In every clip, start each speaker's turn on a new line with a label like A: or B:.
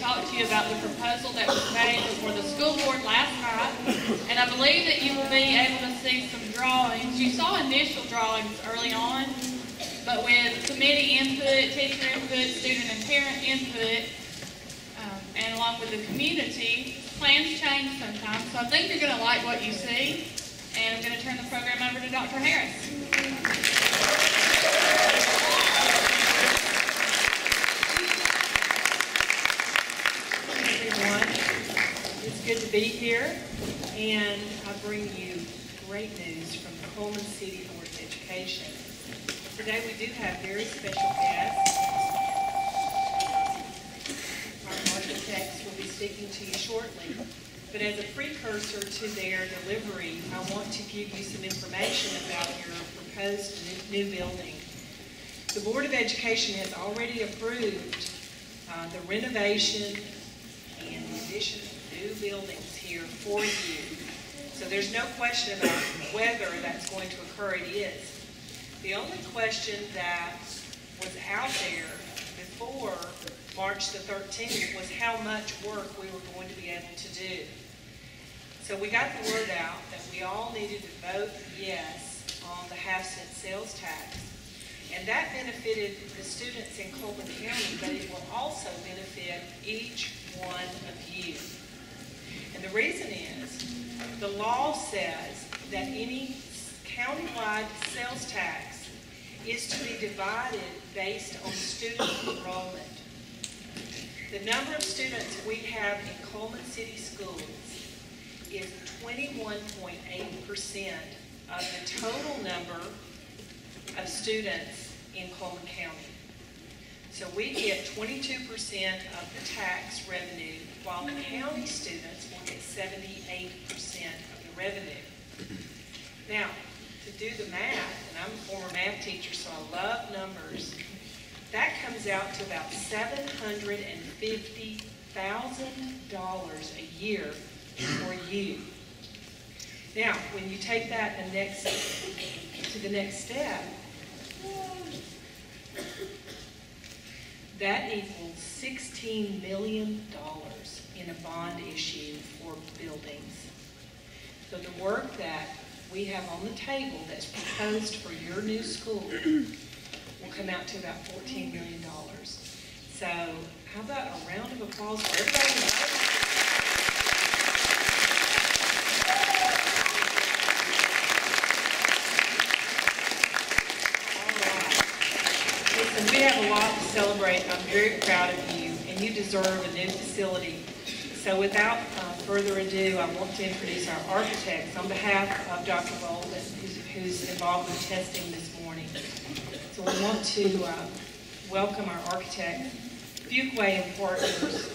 A: talk to you about the proposal that was made before the school board last night. And I believe that you will be able to see some drawings. You saw initial drawings early on, but with committee input, teacher input, student and parent input, and along with the community, plans change sometimes. So I think you're going to like what you see. And I'm going to turn the program over to Dr. Harris.
B: It's good to be here, and I bring you great news from the Cullman City Board of Education. Today we do have very special guests. Our architects will be speaking to you shortly, but as a precursor to their delivery, I want to give you some information about your proposed new building. The Board of Education has already approved the renovation and the addition of new buildings here for you. So there's no question about whether that's going to occur. It is. The only question that was out there before March the 13th was how much work we were going to be able to do. So we got the word out that we all needed to vote yes on the half-cent sales tax. And that benefited the students in Cullman County, but it will also benefit each one of you. And the reason is, the law says that any countywide sales tax is to be divided based on student enrollment. The number of students we have in Cullman City Schools is 21.8% of the total number of students in Cullman County. So we get 22% of the tax revenue, while the county students will get 78% of the revenue. Now, to do the math, and I'm a former math teacher, so I love numbers, that comes out to about $750,000 a year for you. Now, when you take that to the next step, that equals $16 million in a bond issue for buildings. So the work that we have on the table that's proposed for your new school will come out to about $14 million. So how about a round of applause for everybody? We have a lot to celebrate. I'm very proud of you, and you deserve a new facility. So without further ado, I want to introduce our architects on behalf of Dr. Bolden, who's involved with testing this morning. So we want to welcome our architect, Fuqua and Partners.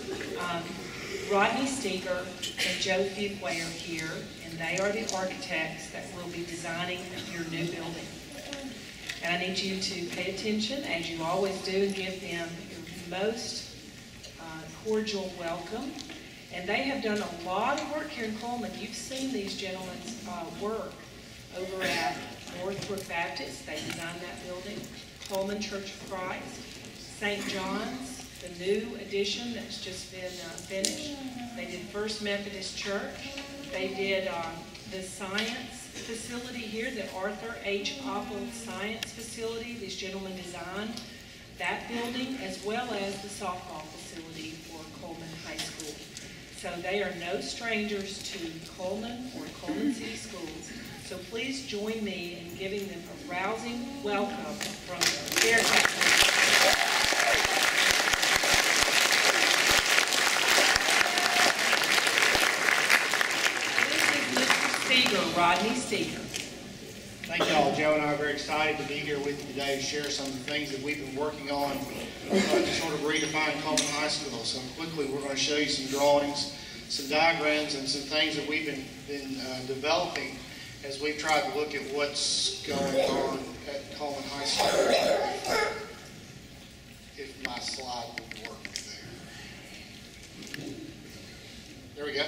B: Rodney Steger and Joe Fuqua are here, and they are the architects that will be designing your new building. And I need you to pay attention, as you always do, and give them your most cordial welcome. And they have done a lot of work here in Cullman. You've seen these gentlemen's work over at Northbrook Baptist. They designed that building. Cullman Church of Christ. St. John's, the new addition that's just been finished. They did First Methodist Church. They did the science facility here, the Arthur H. Oppel Science Facility. These gentlemen designed that building, as well as the softball facility for Cullman High School. So they are no strangers to Cullman or Cullman City Schools. So please join me in giving them a rousing welcome from Bearcat Period. Rodney Steger.
C: Thank y'all. Joe and I are very excited to be here with you today to share some of the things that we've been working on to sort of redefine Cullman High School. So quickly, we're going to show you some drawings, some diagrams, and some things that we've been developing as we've tried to look at what's going on at Cullman High School. If my slide would work there. There we go.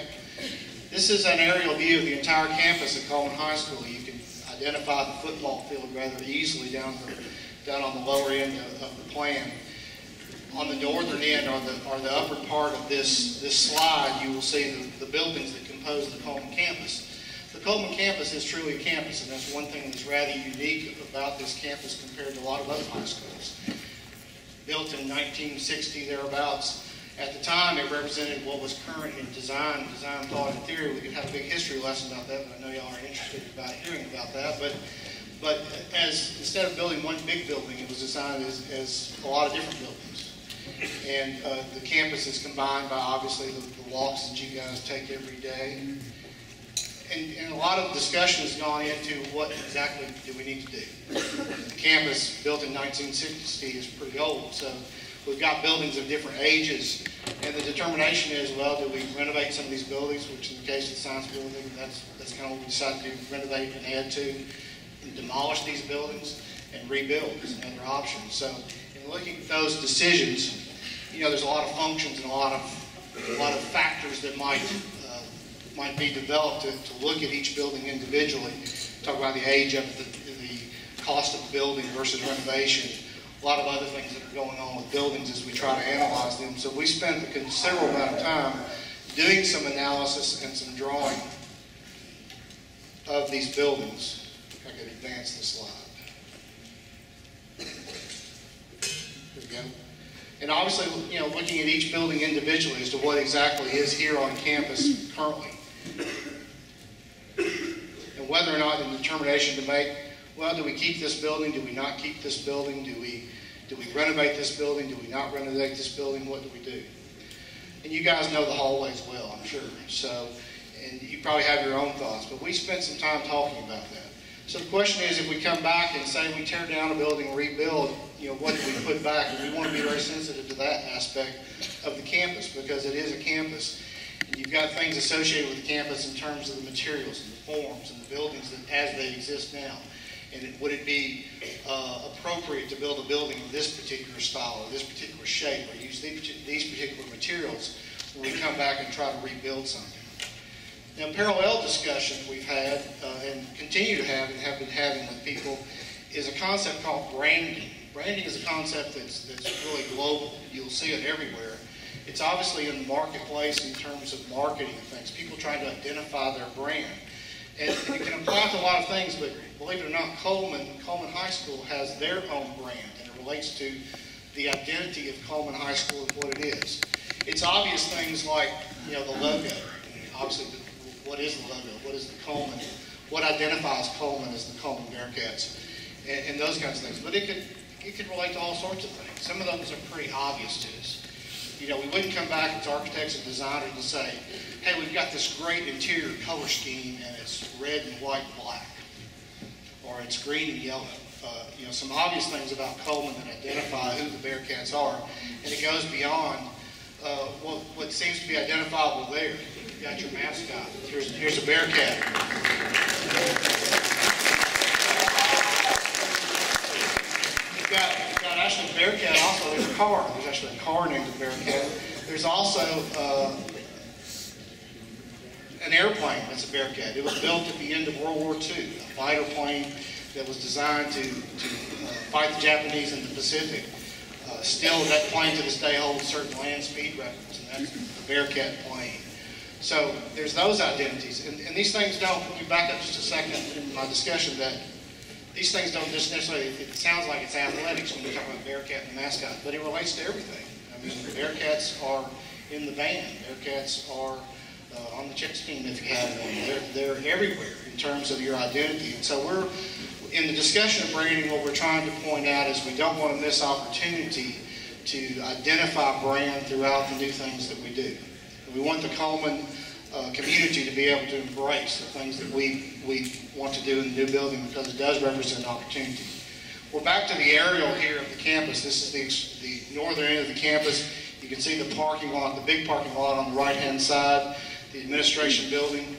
C: This is an aerial view of the entire campus at Cullman High School. You can identify the football field rather easily down on the lower end of the plan. on the northern end, or the upper part of this slide, you will see the buildings that compose the Cullman campus. The Cullman campus is truly a campus, and that's one thing that's rather unique about this campus compared to a lot of other high schools. Built in 1960, thereabouts. At the time, it represented what was current in design, thought, and theory. We could have a big history lesson about that, but I know y'all are interested about hearing about that. But as instead of building one big building, it was designed as a lot of different buildings. And the campus is combined by obviously the walks that you guys take every day. And a lot of discussion has gone into what exactly do we need to do. The campus, built in 1960, is pretty old, so we've got buildings of different ages, and the determination is, well, do we renovate some of these buildings, which in the case of the science building, that's kind of what we decided to do, renovate and add to, and demolish these buildings and rebuild is another option. So in looking at those decisions, you know, there's a lot of functions and a lot of factors that might be developed to look at each building individually. Talk about the age of the cost of the building versus renovation. A lot of other things that are going on with buildings as we try to analyze them. So we spent a considerable amount of time doing some analysis and some drawing of these buildings. If I could advance the slide. There we go. And obviously, you know, looking at each building individually as to what exactly is here on campus currently. And whether or not the determination to make, well, do we keep this building? Do we not keep this building? Do we renovate this building? Do we not renovate this building? What do we do? And you guys know the hallways well, I'm sure. So, and you probably have your own thoughts, but we spent some time talking about that. So the question is, if we come back and say we tear down a building and rebuild, you know, what do we put back? And we want to be very sensitive to that aspect of the campus, because it is a campus. And you've got things associated with the campus in terms of the materials and the forms and the buildings that, as they exist now. And would it be appropriate to build a building of this particular style or this particular shape or use these particular materials when we come back and try to rebuild something? Now, parallel discussion we've had and continue to have and have been having with people is a concept called branding. Branding is a concept that's really global. You'll see it everywhere. It's obviously in the marketplace in terms of marketing and things, people trying to identify their brand. And it can apply to a lot of things, but believe it or not, Cullman High School has their own brand, and it relates to the identity of Cullman High School and what it is. It's obvious things like, you know, the logo. Obviously, what is the logo? What is the Cullman? What identifies Cullman as the Cullman Bearcats? And those kinds of things. But it could relate to all sorts of things. Some of those are pretty obvious to us. You know, we wouldn't come back as architects and designers and say, hey, we've got this great interior color scheme and it's red and white and black, or it's green and yellow. You know, some obvious things about Cullman that identify who the Bearcats are, and it goes beyond what seems to be identifiable there. You've got your mascot. Here's a Bearcat. You've got actually a Bearcat. Also, there's a car. There's actually a car named the Bearcat. There's also an airplane that's a Bearcat. It was built at the end of World War II, a fighter plane that was designed to fight the Japanese in the Pacific. Still, that plane to this day holds certain land speed records, and that's the Bearcat plane. So there's those identities. And these things don't, let me back up just a second in my discussion, that these things don't just necessarily, it sounds like it's athletics when we talk about Bearcat and mascot, but it relates to everything. I mean, the Bearcats are in the band. Bearcats are on the chess team if you have one. They're everywhere in terms of your identity. And so we're, in the discussion of branding, what we're trying to point out is we don't want to miss opportunity to identify brand throughout the new things that we do. We want the Cullman community to be able to embrace the things that we want to do in the new building, because it does represent opportunity. We're back to the aerial here of the campus. This is the northern end of the campus. You can see the parking lot, the big parking lot on the right-hand side, the administration building,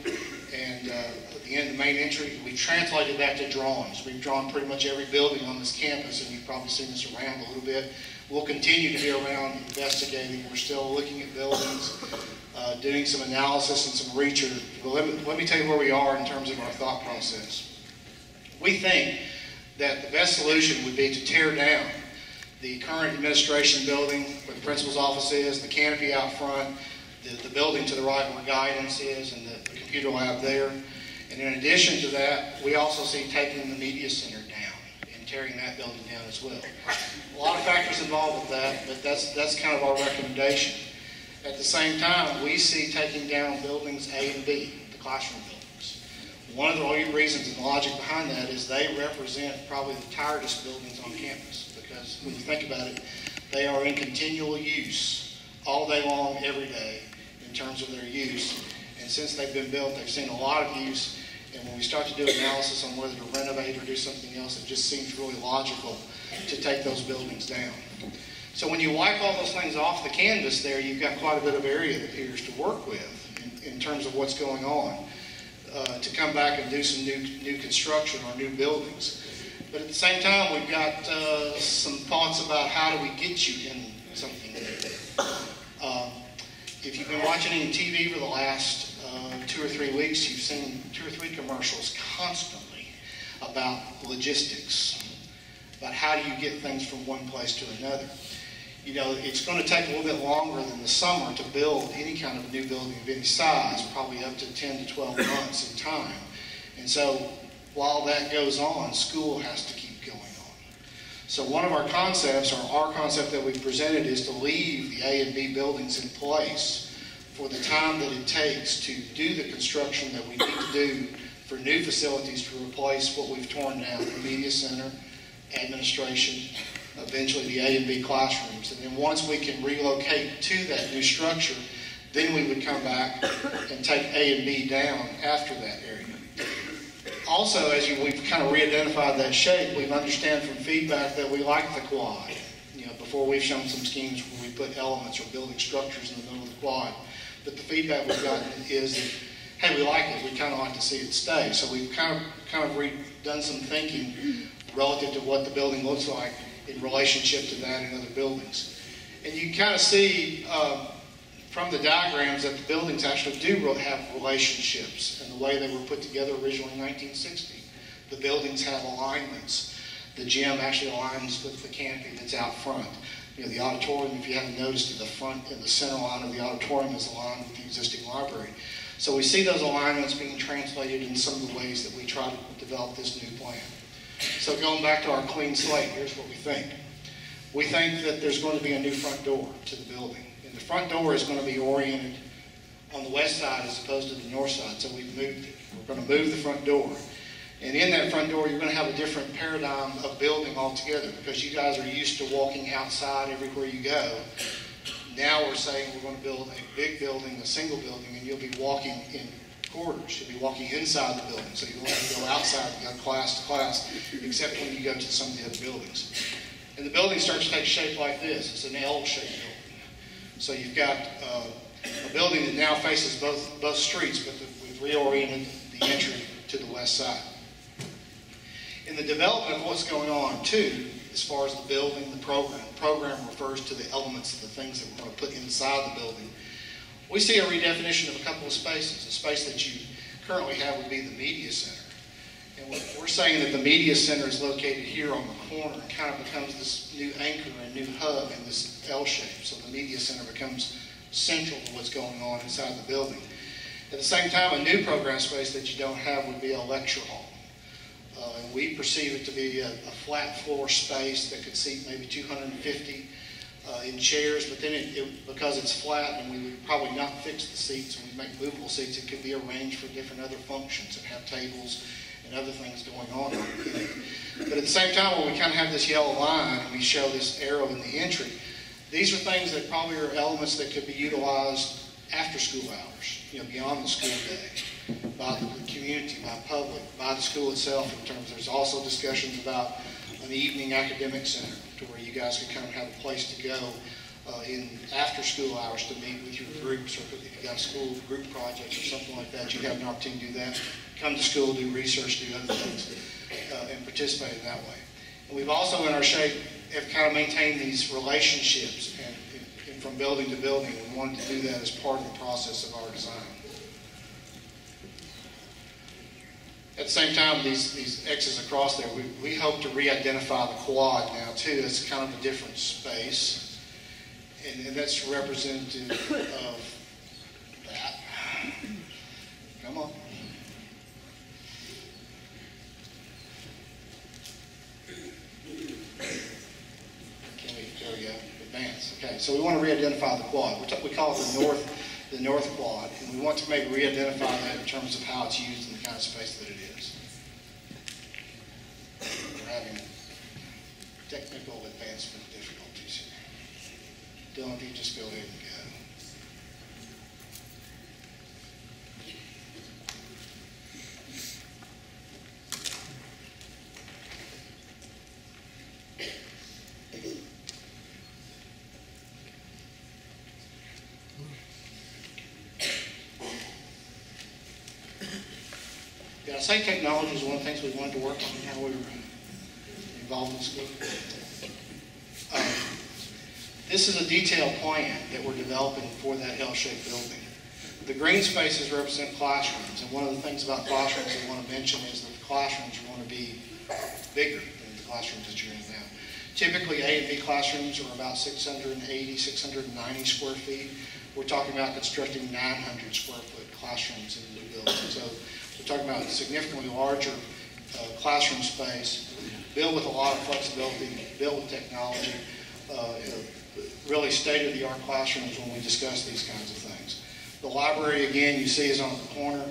C: and at the end, the main entry. We translated that to drawings. We've drawn pretty much every building on this campus, and you've probably seen this around a little bit. We'll continue to be around investigating. We're still looking at buildings, doing some analysis and some research. But let me tell you where we are in terms of our thought process. We think that the best solution would be to tear down the current administration building where the principal's office is, the canopy out front, the building to the right where guidance is, and the computer lab there. And in addition to that, we also see taking the media center down and tearing that building down as well. A lot of factors involved with that, but that's kind of our recommendation. At the same time, we see taking down buildings A and B, the classroom buildings. One of the reasons and the logic behind that is they represent probably the tiredest buildings on campus, because when you think about it, they are in continual use all day long, every day, in terms of their use. And since they've been built, they've seen a lot of use. And when we start to do analysis on whether to renovate or do something else, it just seems really logical to take those buildings down. So when you wipe all those things off the canvas there, you've got quite a bit of area that appears to work with in terms of what's going on to come back and do some new construction or new buildings. But at the same time, we've got some thoughts about how do we get you in something new. If you've been watching any TV for the last 2 or 3 weeks, you've seen 2 or 3 commercials constantly about logistics, about how do you get things from one place to another. You know, it's going to take a little bit longer than the summer to build any kind of a new building of any size, probably up to 10 to 12 months in time. And so while that goes on, school has to keep going on. So one of our concepts, or our concept that we've presented, is to leave the A and B buildings in place for the time that it takes to do the construction that we need to do for new facilities to replace what we've torn down, the media center, administration, eventually the A and B classrooms. And then once we can relocate to that new structure, then we would come back and take A and B down after that area. Also, as we've kind of re-identified that shape, we understand from feedback that we like the quad. You know, before we've shown some schemes where we put elements or building structures in the middle of the quad. But the feedback we've gotten is that, hey, we like it, we kind of like to see it stay. So we've kind of done some thinking relative to what the building looks like in relationship to that and other buildings. And you can kind of see from the diagrams that the buildings actually do have relationships and the way they were put together originally in 1960. The buildings have alignments. The gym actually aligns with the canopy that's out front. You know, the auditorium, if you haven't noticed, in the front, in the center line of the auditorium is aligned with the existing library. So we see those alignments being translated in some of the ways that we try to develop this new plan. So going back to our clean slate, here's what we think. We think that there's going to be a new front door to the building. And the front door is going to be oriented on the west side as opposed to the north side, so we've moved it. We're going to move the front door. And in that front door, you're going to have a different paradigm of building altogether, because you guys are used to walking outside everywhere you go. Now we're saying we're going to build a big building, a single building, and you'll be walking in corridors. You'll be walking inside the building, so you won't have to go outside and go class to class, except when you go to some of the other buildings. And the building starts to take shape like this. It's an L-shaped building. So you've got a building that now faces both streets, but we've reoriented the entry to the west side. In the development of what's going on, too, as far as the building, the program refers to the elements of the things that we're going to put inside the building. We see a redefinition of a couple of spaces. A space that you currently have would be the media center. And we're saying that the media center is located here on the corner and kind of becomes this new anchor and new hub in this L shape. So the media center becomes central to what's going on inside the building. At the same time, a new program space that you don't have would be a lecture hall. And we perceive it to be a flat floor space that could seat maybe 250 in chairs, but then because it's flat and we would probably not fix the seats and we make movable seats, it could be arranged for different other functions and have tables and other things going on. But at the same time, when we kind of have this yellow line and we show this arrow in the entry, these are things that probably are elements that could be utilized after school hours, you know, beyond the school day, by the community, by public, by the school itself. In terms, there's also discussions about an evening academic center to where you guys can kind of have a place to go in after school hours to meet with your groups, or if you've got a school group project or something like that, you have an opportunity to do that. Come to school, do research, do other things, and participate in that way. And we've also, in our shape, have kind of maintained these relationships and from building to building. We wanted to do that as part of the process of our design. At the same time, these X's across there, we hope to re-identify the quad now too. It's kind of a different space, and that's representative of that. Come on. There we go. Advance. Okay, so we want to re-identify the quad. We call it the north quad, and we want to maybe re-identify that in terms of how it's used and the kind of space that it is. We're having technical advancement difficulties here. Dylan, if you just go ahead and go. Did I say technology is one of the things we wanted to work on how we were involved in school? This is a detailed plan that we're developing for that L-shaped building. The green spaces represent classrooms, and one of the things about classrooms I want to mention is that the classrooms are going to be bigger than the classrooms that you're in now. Typically, A and B classrooms are about 680, 690 square feet. We're talking about constructing 900 square foot classrooms in the new building. So we're talking about significantly larger classroom space, built with a lot of flexibility, built with technology, really state-of-the-art classrooms when we discuss these kinds of things. The library, again, you see is on the corner.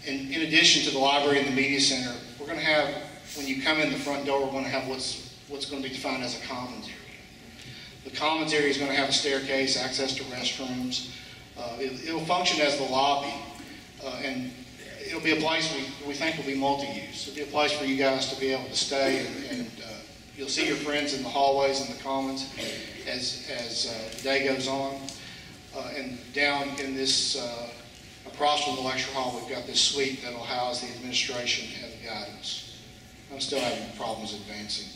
C: In addition to the library and the media center, we're going to have, when you come in the front door, we're going to have what's going to be defined as a commons area. The commons area is going to have a staircase, access to restrooms. It'll function as the lobby, and it'll be a place we think will be multi-use. It'll be a place for you guys to be able to stay, and you'll see your friends in the hallways and the commons as the day goes on. And down in this, across from the lecture hall, we've got this suite that'll house the administration and the guidance. I'm still having problems advancing.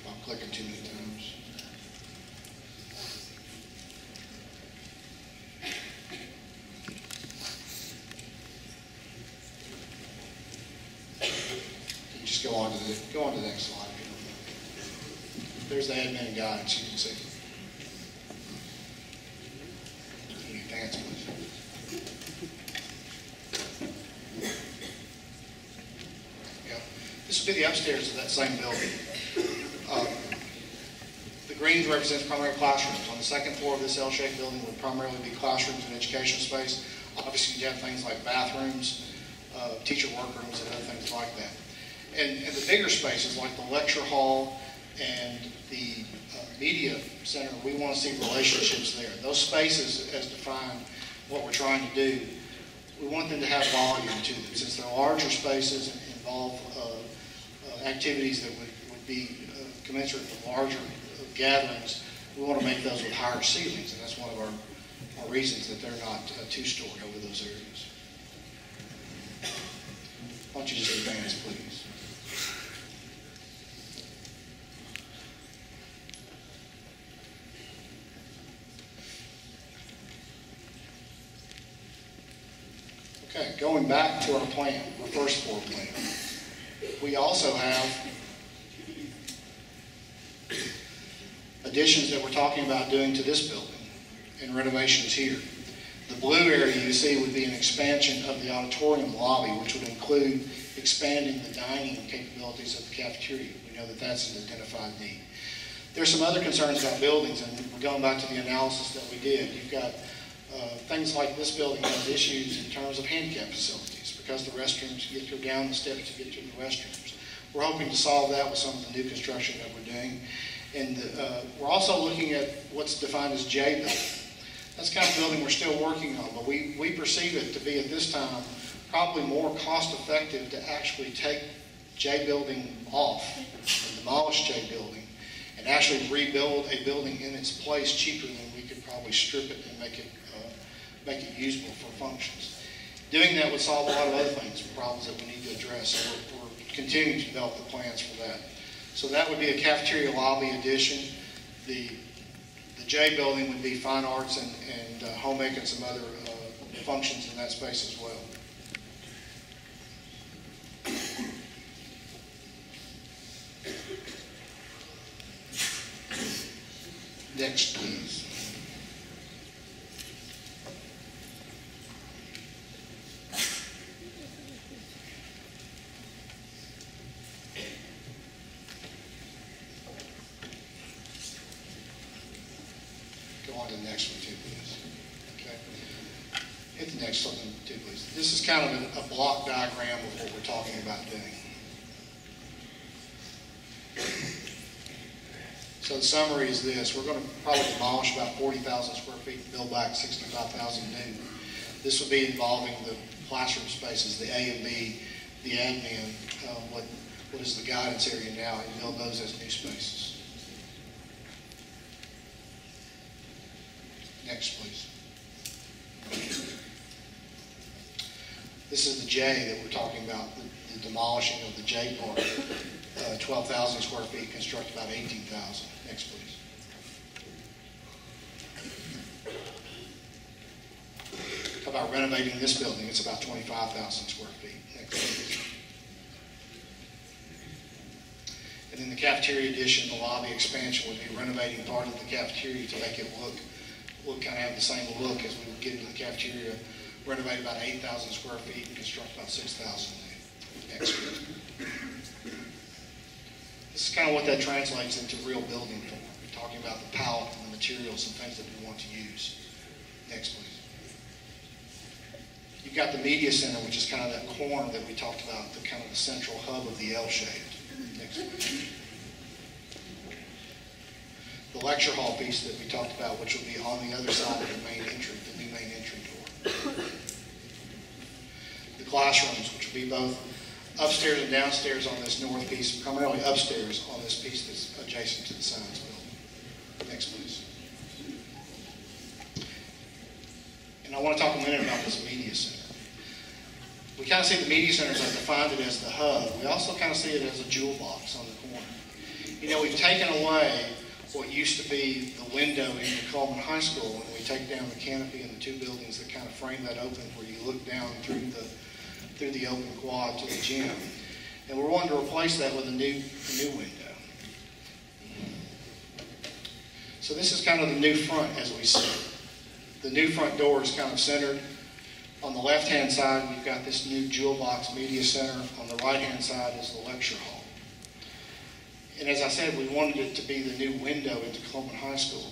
C: I'm clicking too many times. You just go on to the next slide. There's the admin and guidance, you can see. Can you advance, please? Yeah. This will be the upstairs of that same building. The greens represents primary classrooms. On the second floor of this L-shaped building would primarily be classrooms and education space. Obviously, you have things like bathrooms, teacher workrooms, and other things like that. And the bigger spaces, like the lecture hall and the media center, we want to see relationships there. Those spaces, as defined, what we're trying to do, we want them to have volume to them. Since they're larger spaces and involve activities that would be commensurate with larger gatherings, we want to make those with higher ceilings, and that's one of our reasons that they're not two-story over those areas. Why don't you just advance, please? Okay, going back to our plan, our first floor plan, we also have additions that we're talking about doing to this building and renovations here. The blue area you see would be an expansion of the auditorium lobby, which would include expanding the dining capabilities of the cafeteria. We know that that's an identified need. There's some other concerns about buildings, and we're going back to the analysis that we did. You've got things like this building has issues in terms of handicap facilities because the restrooms, you get to go down the steps to get to the restrooms. We're hoping to solve that with some of the new construction that we're doing. And we're also looking at what's defined as J building. That's the kind of building we're still working on, but we perceive it to be at this time probably more cost effective to actually take J building off and demolish J building and actually rebuild a building in its place cheaper than we could probably strip it and make it usable for functions. Doing that would solve a lot of other things, problems that we need to address. So we're continuing to develop the plans for that. So that would be a cafeteria lobby addition. The The J building would be fine arts and home ec and some other functions in that space as well. Next, please. Go on to the next one too, please. Okay. Hit the next one too, please. This is kind of a block diagram of what we're talking about doing. So the summary is this. We're going to probably demolish about 40,000 square feet and build back 65,000 new. This would be involving the classroom spaces, the A and B, the admin, what is the guidance area now, and build those as new spaces. Next, please. This is the J that we're talking about, the demolishing of the J part. 12,000 square feet, construct about 18,000. Next, please. How about renovating this building? It's about 25,000 square feet. Next, please. And then the cafeteria addition, the lobby expansion would be renovating part of the cafeteria to make it look kind of have the same look as we would get into the cafeteria. Renovate about 8,000 square feet and construct about 6,000 new. Next, please. This is kind of what that translates into real building form. We're talking about the palette and the materials and things that we want to use. Next, please. You've got the media center, which is kind of that corner that we talked about, the kind of the central hub of the L-shaped. Next, please. The lecture hall piece that we talked about, which will be on the other side of the main entry, the new main entry door. The classrooms, which will be both upstairs and downstairs on this north piece, primarily upstairs on this piece that's adjacent to the science building. Next, please. And I want to talk a minute about this media center. We kind of see the media center as I defined it as the hub. We also kind of see it as a jewel box on the corner. You know, we've taken away what used to be the window into Cullman High School, and we take down the canopy and the two buildings that kind of frame that open where you look down through the open quad to the gym. And we're wanting to replace that with a new window. So this is kind of the new front as we see it. The new front door is kind of centered. On the left-hand side, we've got this new jewel box media center. On the right-hand side is the lecture hall. And as I said, we wanted it to be the new window into Cullman High School.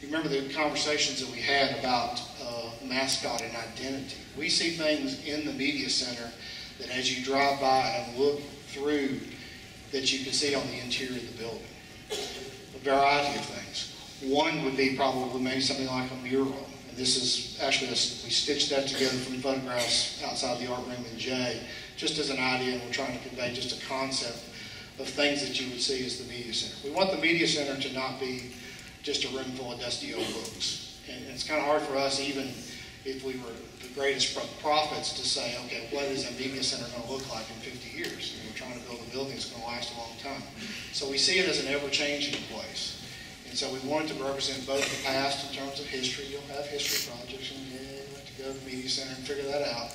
C: You remember the conversations that we had about mascot and identity. We see things in the media center that as you drive by and look through, that you can see on the interior of the building. A variety of things. One would be probably maybe something like a mural. And this is actually, we stitched that together from photographs outside the art room in J, just as an idea, and we're trying to convey just a concept of things that you would see as the media center. We want the media center to not be just a room full of dusty old books. And it's kind of hard for us, even if we were the greatest prophets, to say, okay, what is a media center going to look like in 50 years? And we're trying to build a building that's going to last a long time. So we see it as an ever-changing place. And so we want it to represent both the past in terms of history. You'll have history projects, and you have to go to the media center and figure that out.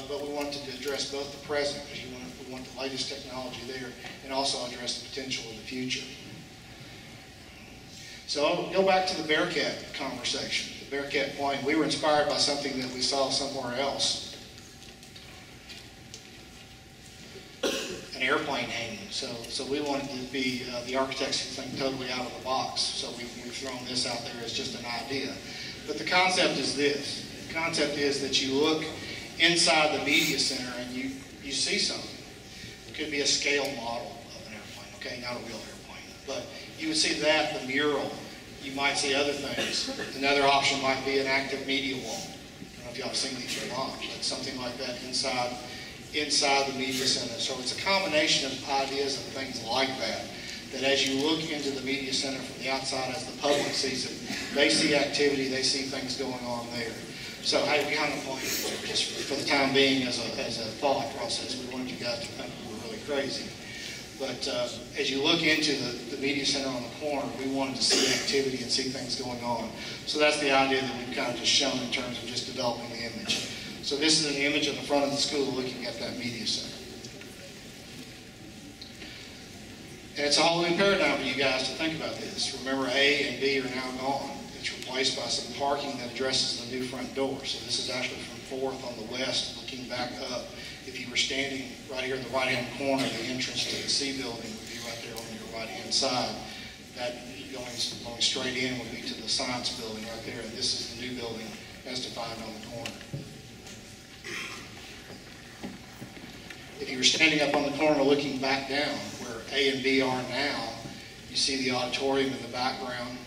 C: But we want to address both the present, because we want the latest technology there, and also address the potential of the future. So I'll go back to the Bearcat conversation, the Bearcat plane. We were inspired by something that we saw somewhere else. An airplane hanging. So we wanted to be the architects who think totally out of the box. So we've thrown this out there as just an idea. But the concept is this. The concept is that you look inside the media center and you see something. It could be a scale model of an airplane, okay? Not a real airplane. But you would see that, the mural. You might see other things. Another option might be an active media wall. I don't know if y'all have seen these or not, but something like that inside the media center. So it's a combination of ideas and things like that, that as you look into the media center from the outside, as the public sees it, they see activity, they see things going on there. So hey, behind the plane, just for the time being as a thought process, we wanted you guys to think we were really crazy. But as you look into the media center on the corner, we wanted to see activity and see things going on. So that's the idea that we've kind of just shown in terms of just developing the image. So this is an image of the front of the school looking at that media center. And it's a whole new paradigm for you guys to think about this. Remember, A and B are now gone. It's replaced by some parking that addresses the new front door. So this is actually from 4th on the west, looking back up. If you were standing right here in the right-hand corner, the entrance to the C building would be right there on your right-hand side. That going straight in would be to the science building right there, and this is the new building as defined on the corner. If you were standing up on the corner looking back down, where A and B are now, you see the auditorium in the background.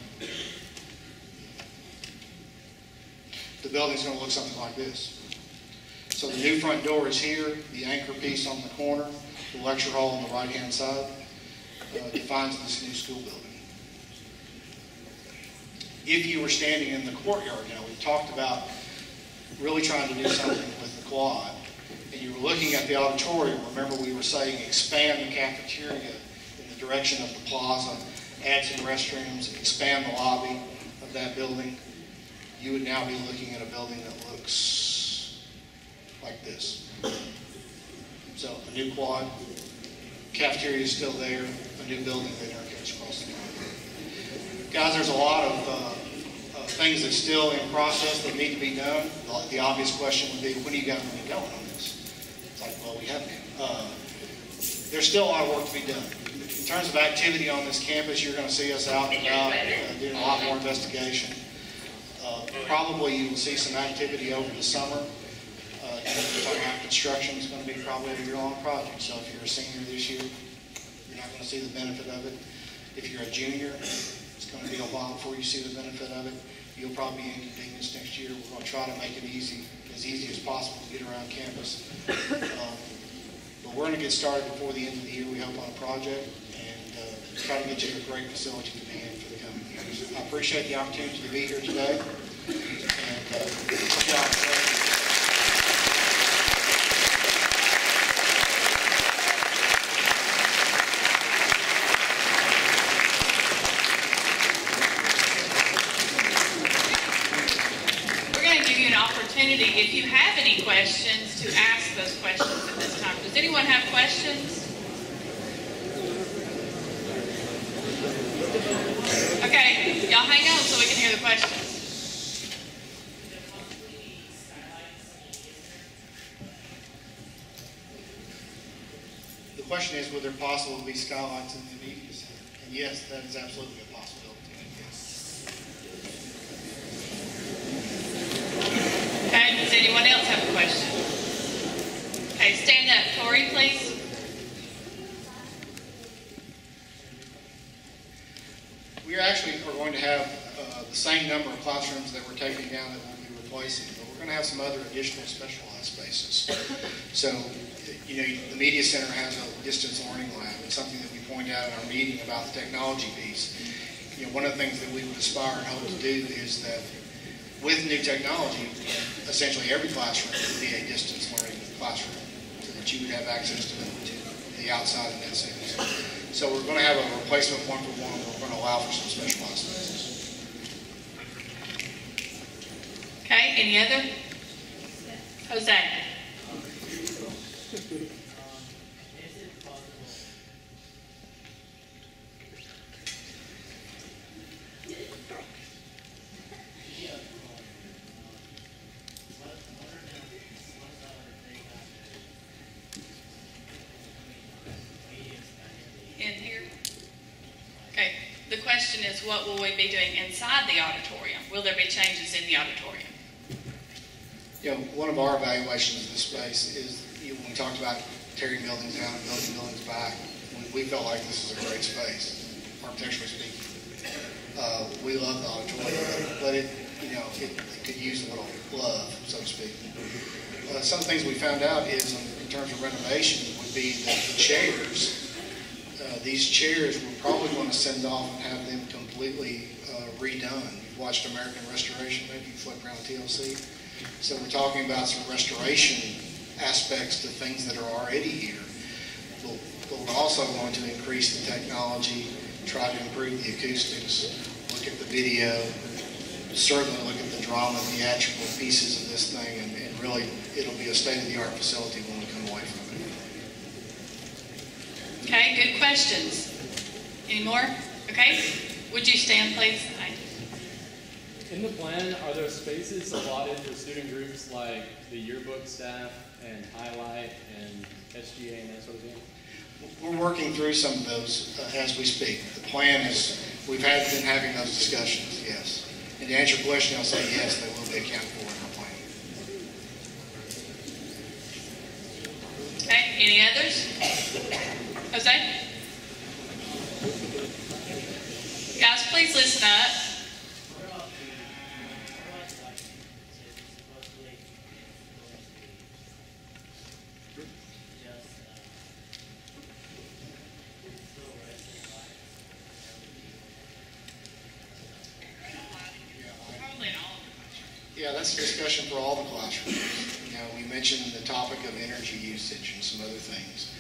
C: The building's going to look something like this. So the new front door is here, the anchor piece on the corner, the lecture hall on the right-hand side defines this new school building. If you were standing in the courtyard, now we talked about really trying to do something with the quad, and you were looking at the auditorium, remember we were saying expand the cafeteria in the direction of the plaza, add some restrooms, expand the lobby of that building. You would now be looking at a building that looks like this. So a new quad, cafeteria is still there, a new building that interconnects across the country. Guys, there's a lot of things that's still in process that need to be done. The obvious question would be, when are you guys going to be going on this? It's like, well, we haven't. There's still a lot of work to be done. In terms of activity on this campus, you're going to see us out and about doing a lot more investigation. Probably you will see some activity over the summer. We're talking about construction is going to be probably a year-long project. So if you're a senior this year, you're not going to see the benefit of it. If you're a junior, it's going to be a while before you see the benefit of it. You'll probably be inconvenienced next year. We're going to try to make it as easy as possible to get around campus. But we're going to get started before the end of the year, we hope, on a project, and try to get you a great facility to be in for the coming years. I appreciate the opportunity to be here today. And good job.
A: If you have any questions, to ask those questions at this time. Does anyone have questions? Okay, y'all hang on so we can hear the questions.
C: The question is, would there possibly be skylights in the media center? And yes, that is absolutely a possibility.
A: Okay, does anyone else have a question? Okay, stand up. Tori, please.
C: We actually are going to have the same number of classrooms that we're taking down that we'll be replacing, but we're going to have some other additional specialized spaces. So, you know, the media center has a distance learning lab. It's something that we point out in our meeting about the technology piece. You know, one of the things that we would aspire and hope to do is that with new technology, essentially every classroom would be a distance learning classroom, so that you would have access to the outside in that sense. So we're going to have a replacement one-for-one. We're going to allow for some specialized spaces.
A: Okay, any other? Jose. What will we be doing inside the auditorium? Will there be changes in the auditorium?
C: You know, one of our evaluations of this space is, you know, when we talked about tearing buildings out and building buildings back, we felt like this is a great space, architecturally speaking. We love the auditorium, but it could use a little love, so to speak. Some things we found out is, in terms of renovation, would be that the chairs, these chairs we're probably going to send off and have them completely redone. You've watched American Restoration, maybe you flipped around TLC. So we're talking about some restoration aspects to things that are already here. We'll but we're also going to increase the technology, try to improve the acoustics, look at the video, certainly look at the drama, theatrical pieces of this thing, and really it'll be a state-of-the-art facility when we come away from it.
A: Okay, good questions. Any more? Okay, would you stand, please?
D: In the plan, are there spaces allotted for student groups like the yearbook staff and highlight and SGA and that sort of thing?
C: We're working through some of those as we speak. The plan is, we've been having those discussions, yes. And to answer your question, I'll say yes, they will be accounted for in our plan.
A: Okay, any others? Jose? Guys, please listen up.
C: Yeah, that's a discussion for all the classrooms. You know, we mentioned the topic of energy usage and some other things.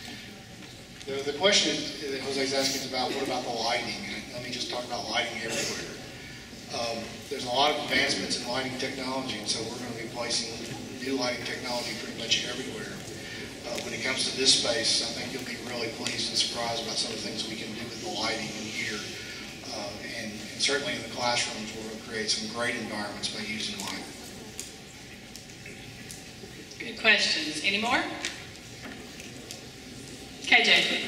C: The question that Jose's asking is about, what about the lighting? And let me just talk about lighting everywhere. There's a lot of advancements in lighting technology, and so we're going to be placing new lighting technology pretty much everywhere. When it comes to this space, I think you'll be really pleased and surprised about some of the things we can do with the lighting in here. And certainly in the classrooms, we're going to create some great environments by using lighting.
A: Good questions. Any more? Okay, Jay.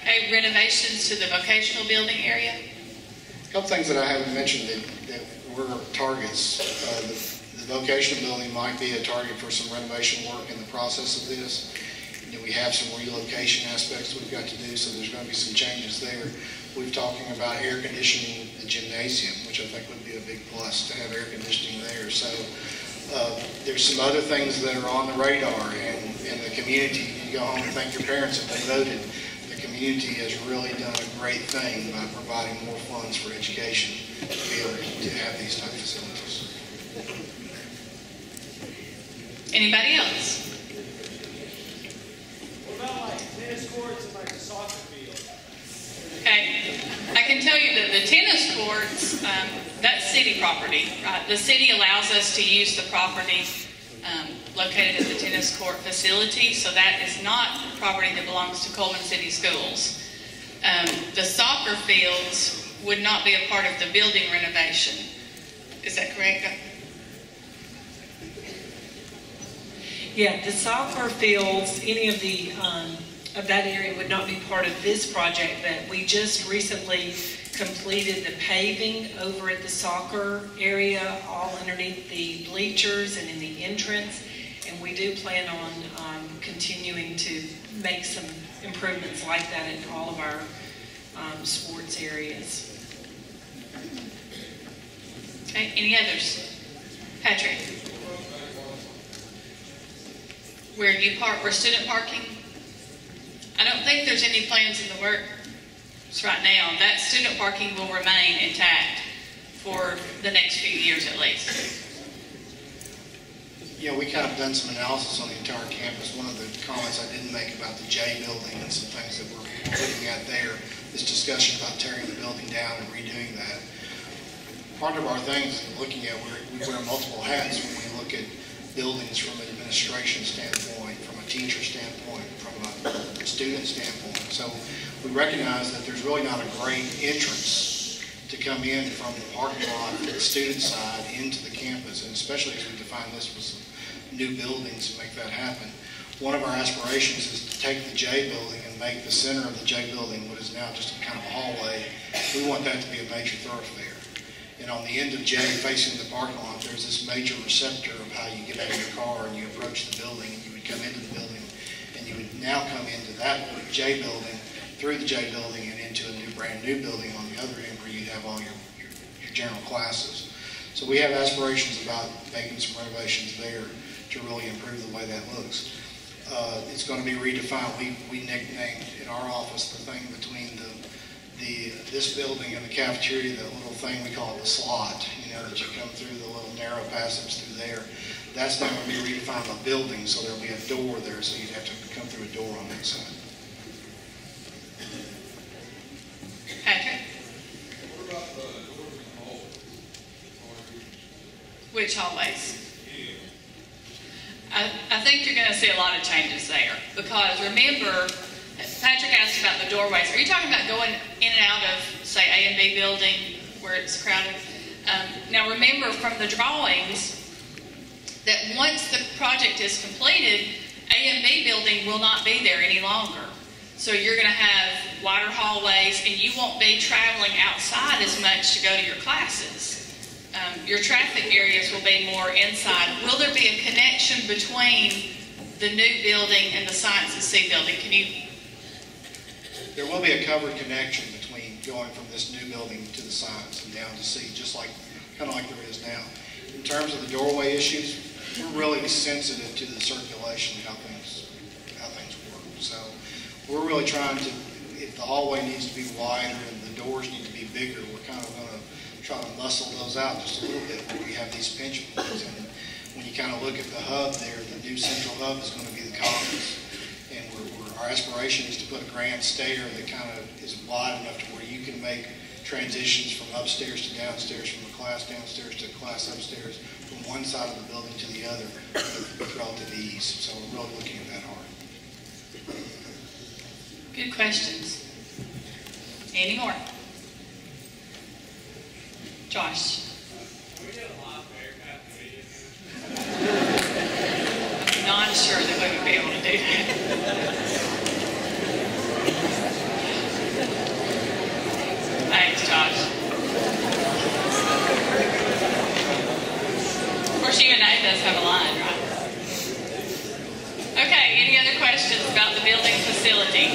A: Okay, renovations to the vocational building area.
C: A couple things that I haven't mentioned that were targets. The vocational building might be a target for some renovation work in the process of this. You know, we have some relocation aspects we've got to do, so there's going to be some changes there. We're talking about air conditioning the gymnasium, which I think would be a big plus to have air conditioning there. So there's some other things that are on the radar, and the community, you go home and thank your parents if they voted. The community has really done a great thing by providing more funds for education to be able to have these type of facilities.
A: Anybody else?
E: What about like tennis courts and like the soccer field?
A: Okay, I can tell you that the tennis courts, that's city property, right? The city allows us to use the property located at the tennis court facility, so that is not property that belongs to Cullman City Schools. The soccer fields would not be a part of the building renovation. Is that correct?
B: Yeah, the soccer fields, any of the of that area would not be part of this project, but we just recently completed the paving over at the soccer area, all underneath the bleachers and in the entrance, and we do plan on continuing to make some improvements like that in all of our sports areas.
A: Okay, any others? Patrick? Where you park, where student parking? I don't think there's any plans in the works right now. That student parking will remain intact for the next few years at least.
C: Yeah, we kind of done some analysis on the entire campus. One of the comments I didn't make about the J building and some things that we're looking at there, this discussion about tearing the building down and redoing that. Part of our things looking at, we wear multiple hats when we look at buildings from an administration standpoint, from a teacher standpoint, from a student standpoint. So we recognize that there's really not a great entrance to come in from the parking lot from the student side into the campus, and especially as we define this with some new buildings and make that happen. One of our aspirations is to take the J building and make the center of the J building what is now just a kind of a hallway. We want that to be a major thoroughfare. And on the end of J, facing the parking lot, there's this major receptor of how you get out of your car and you approach the building, and you would come into the building, and you would now come into that J building, through the J building, and into a brand new building on the other end where you'd have all your general classes. So we have aspirations about making some renovations there to really improve the way that looks. It's going to be redefined. We nicknamed in our office the thing between this building and the cafeteria, that little thing we call it the slot. You that you come through the little narrow passage through there. That's now going to be redefined by building, so there'll be a door there, so you'd have to come through a door on that side.
A: Patrick?
F: What about the doors in the hall?
A: Which hallways? I think you're going to see a lot of changes there, because remember, Patrick asked about the doorways. Are you talking about going in and out of, say, A and B building where it's crowded? Now remember from the drawings that once the project is completed, A and B building will not be there any longer. So you're going to have wider hallways, and you won't be traveling outside as much to go to your classes. Your traffic areas will be more inside. Will there be a connection between the new building and the Science and C building? Can you?
C: There will be a covered connection between going from this new building to the Science and down to C, just like, kind of like there is now. In terms of the doorway issues, we're really sensitive to the circulation and how things work. So we're really trying to, if the hallway needs to be wider and the doors need to be bigger, we're kind of going to try to muscle those out just a little bit where we have these pinch points. And when you kind of look at the hub there, the new central hub is going to be the commons. And our aspiration is to put a grand stair that kind of is wide enough to where you can make transitions from upstairs to downstairs, from a class downstairs to a class upstairs, from one side of the building to the other with relative ease. So we're really looking at that hard.
A: Good questions. Any more? Josh.
E: We did a lot of Bearcat Period.
A: I'm not sure that we would be able to do that. Thanks, Josh. Of course, UNA does have a line, right? Okay, any other questions about the building facility?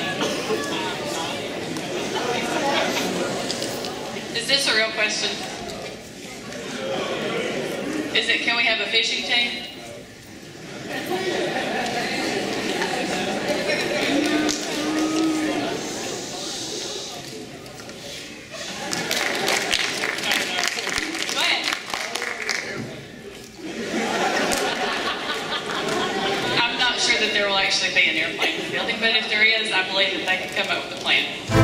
A: Is this a real question? Is it, can we have a fishing team? Go ahead. I'm not sure that there will actually be an airplane in the building, but if there is, I believe that they can come up with a plan.